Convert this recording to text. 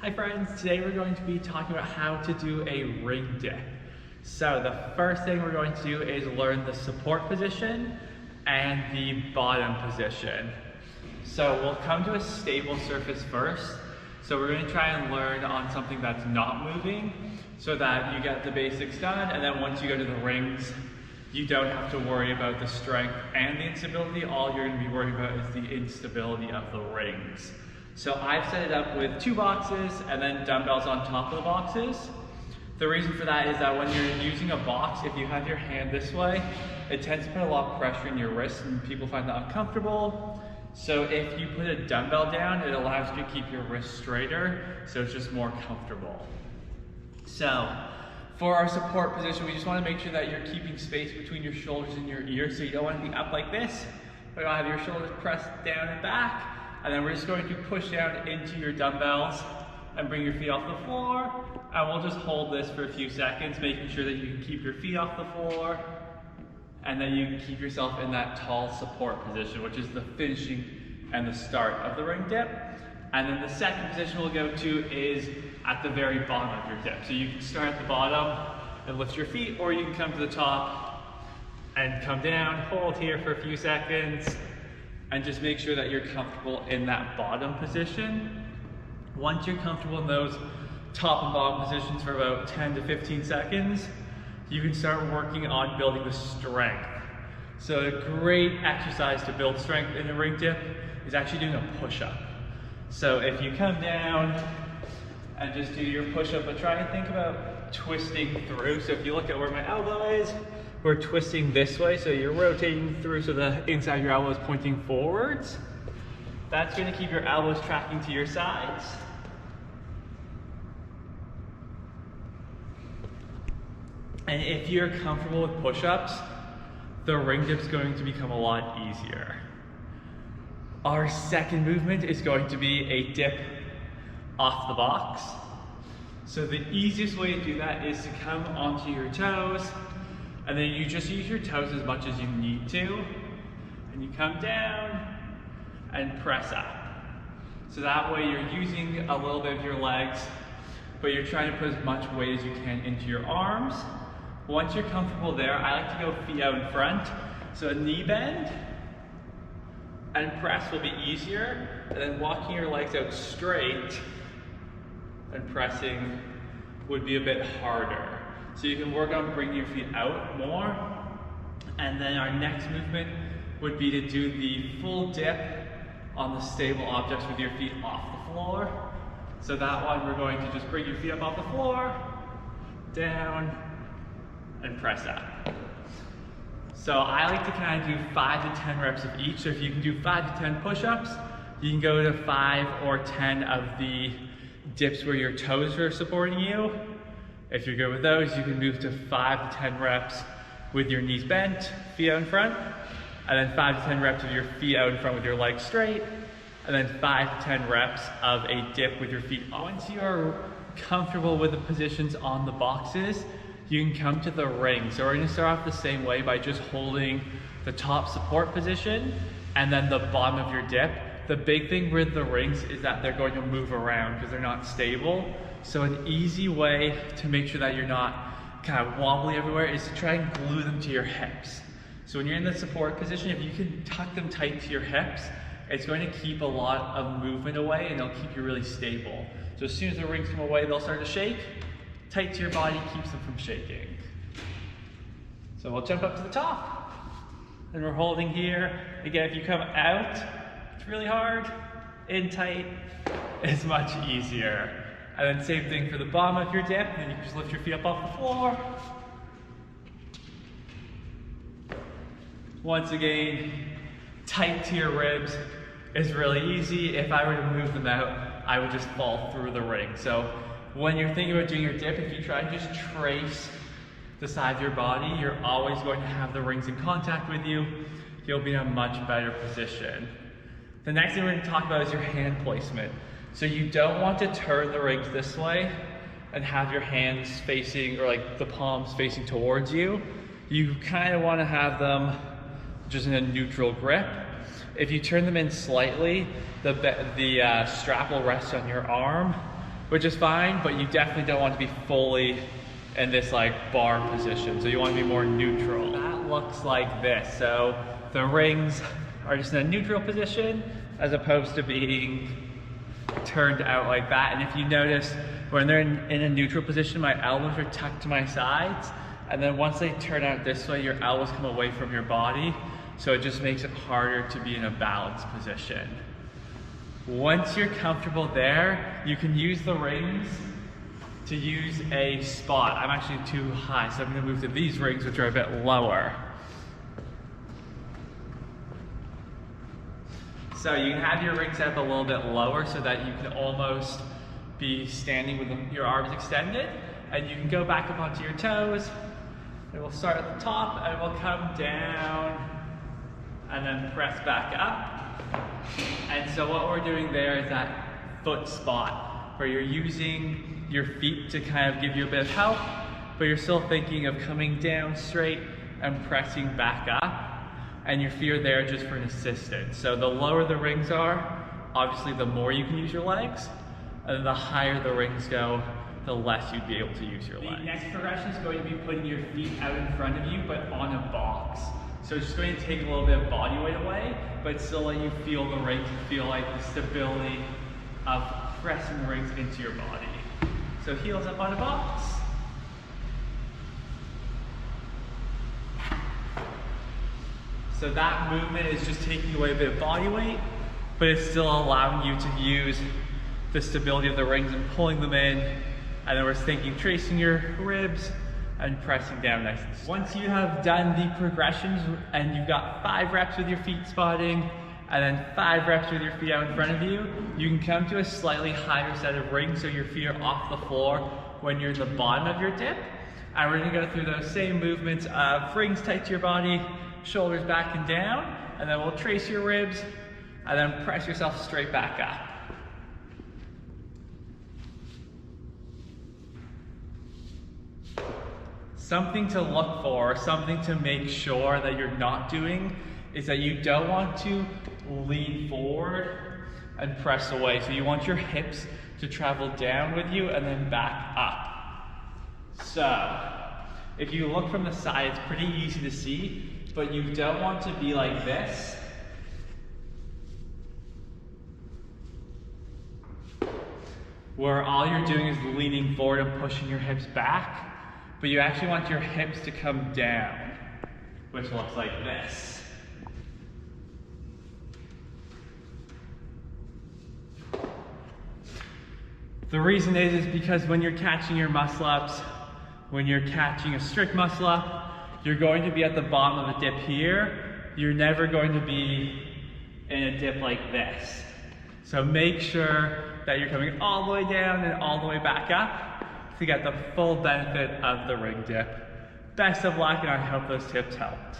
Hi friends, today we're going to be talking about how to do a ring dip. So the first thing we're going to do is learn the support position and the bottom position. So we'll come to a stable surface first. So we're going to try and learn on something that's not moving so that you get the basics done, and then once you go to the rings, you don't have to worry about the strength and the instability. All you're going to be worried about is the instability of the rings. So I've set it up with 2 boxes and then dumbbells on top of the boxes. The reason for that is that when you're using a box, if you have your hand this way, it tends to put a lot of pressure in your wrist and people find that uncomfortable. So if you put a dumbbell down, it allows you to keep your wrist straighter, so it's just more comfortable. So for our support position, we just want to make sure that you're keeping space between your shoulders and your ears, so you don't want to be up like this, but you'll have your shoulders pressed down and back. And then we're just going to push down into your dumbbells and bring your feet off the floor. And we'll just hold this for a few seconds, making sure that you can keep your feet off the floor. And then you can keep yourself in that tall support position, which is the finishing and the start of the ring dip. And then the second position we'll go to is at the very bottom of your dip. So you can start at the bottom and lift your feet, or you can come to the top and come down, hold here for a few seconds, and just make sure that you're comfortable in that bottom position. Once you're comfortable in those top and bottom positions for about 10 to 15 seconds, you can start working on building the strength. So a great exercise to build strength in a ring dip is actually doing a push-up. So if you come down and just do your push-up, but try and think about twisting through. So if you look at where my elbow is, we're twisting this way, so you're rotating through so the inside of your elbow is pointing forwards. That's going to keep your elbows tracking to your sides. And if you're comfortable with push-ups, the ring dip is going to become a lot easier. Our second movement is going to be a dip off the box. So the easiest way to do that is to come onto your toes, and then you just use your toes as much as you need to, and you come down and press up. So that way you're using a little bit of your legs, but you're trying to put as much weight as you can into your arms. Once you're comfortable there, I like to go feet out in front. So a knee bend and press will be easier, and then walking your legs out straight and pressing would be a bit harder. So you can work on bringing your feet out more. And then our next movement would be to do the full dip on the stable objects with your feet off the floor. So that one, we're going to just bring your feet up off the floor, down, and press up. So I like to kind of do 5 to 10 reps of each. So if you can do 5 to 10 push-ups, you can go to 5 or 10 of the dips where your toes are supporting you. If you're good with those, you can move to 5 to 10 reps with your knees bent, feet out in front, and then 5 to 10 reps of your feet out in front with your legs straight, and then 5 to 10 reps of a dip with your feet off. Once you're comfortable with the positions on the boxes, you can come to the ring. So we're going to start off the same way by just holding the top support position and then the bottom of your dip. The big thing with the rings is that they're going to move around because they're not stable. So an easy way to make sure that you're not kind of wobbly everywhere is to try and glue them to your hips. So when you're in the support position, if you can tuck them tight to your hips, it's going to keep a lot of movement away and it'll keep you really stable. So as soon as the rings come away, they'll start to shake. Tight to your body keeps them from shaking. So we'll jump up to the top and we're holding here. Again, if you come out, it's really hard. In tight is much easier. And then same thing for the bottom of your dip, and then you can just lift your feet up off the floor. Once again, tight to your ribs is really easy. If I were to move them out, I would just fall through the ring. So when you're thinking about doing your dip, if you try and just trace the side of your body, you're always going to have the rings in contact with you. You'll be in a much better position. The next thing we're going to talk about is your hand placement. So you don't want to turn the rings this way and have your hands facing, or like the palms facing towards you. You kind of want to have them just in a neutral grip. If you turn them in slightly, the strap will rest on your arm, which is fine, but you definitely don't want to be fully in this like bar position. So you want to be more neutral. That looks like this. So the rings are just in a neutral position as opposed to being turned out like that. And if you notice, when they're in a neutral position, my elbows are tucked to my sides. And then once they turn out this way, your elbows come away from your body. So it just makes it harder to be in a balanced position. Once you're comfortable there, you can use the rings to use a spot. I'm actually too high, so I'm gonna move to these rings, which are a bit lower. So you can have your rings set up a little bit lower so that you can almost be standing with your arms extended, and you can go back up onto your toes. It will start at the top and it will come down and then press back up. And so what we're doing there is that foot spot where you're using your feet to kind of give you a bit of help, but you're still thinking of coming down straight and pressing back up, and your feet are there just for an assistance. So the lower the rings are, obviously the more you can use your legs, and the higher the rings go, the less you'd be able to use your legs. The next progression is going to be putting your feet out in front of you, but on a box. So it's just going to take a little bit of body weight away, but still let you feel the rings and feel like the stability of pressing the rings into your body. So heels up on a box. So that movement is just taking away a bit of body weight, but it's still allowing you to use the stability of the rings and pulling them in. And then we're thinking, tracing your ribs and pressing down nice and slow. Once you have done the progressions and you've got 5 reps with your feet spotting and then 5 reps with your feet out in front of you, you can come to a slightly higher set of rings so your feet are off the floor when you're in the bottom of your dip. And we're gonna go through those same movements of rings tight to your body, shoulders back and down, and then we'll trace your ribs and then press yourself straight back up. Something to look for, something to make sure that you're not doing, is that you don't want to lean forward and press away. So you want your hips to travel down with you and then back up. So if you look from the side, it's pretty easy to see, but you don't want to be like this. Where all you're doing is leaning forward and pushing your hips back. But you actually want your hips to come down, which looks like this. The reason is because when you're catching your muscle ups, when you're catching a strict muscle up, you're going to be at the bottom of the dip here. You're never going to be in a dip like this. So make sure that you're coming all the way down and all the way back up to get the full benefit of the ring dip. Best of luck, and I hope those tips helped.